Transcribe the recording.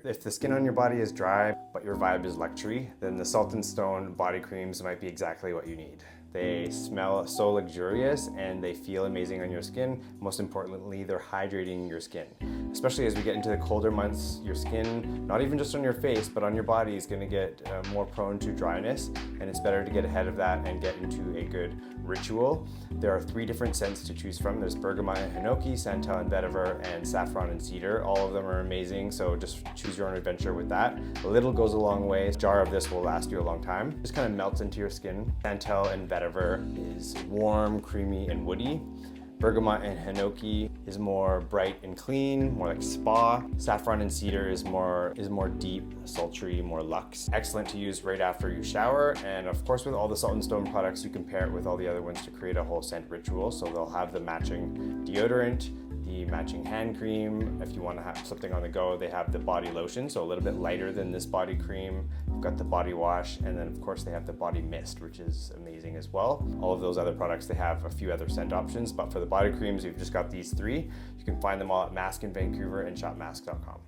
If the skin on your body is dry, but your vibe is luxury, then the Salt and Stone body creams might be exactly what you need. They smell so luxurious and they feel amazing on your skin. Most importantly, they're hydrating your skin. Especially as we get into the colder months, your skin, not even just on your face, but on your body is gonna get more prone to dryness, and it's better to get ahead of that and get into a good ritual. There are 3 different scents to choose from. There's bergamot and hinoki, santal and vetiver, and saffron and cedar. All of them are amazing, so just choose your own adventure with that. A little goes a long way. A jar of this will last you a long time. Just kind of melts into your skin. Santal and vetiver is warm, creamy, and woody. Bergamot and hinoki is more bright and clean, more like spa. Saffron and cedar is more deep, sultry, more luxe. Excellent to use right after you shower. And of course, with all the Salt and Stone products, you can pair it with all the other ones to create a whole scent ritual. So they'll have the matching deodorant, the matching hand cream. If you want to have something on the go, they have the body lotion, so a little bit lighter than this body cream. You've got the body wash, and then of course they have the body mist, which is amazing as well. All of those other products, they have a few other scent options, but for the body creams, we've just got these 3. You can find them all at MASC in Vancouver and shopmask.com.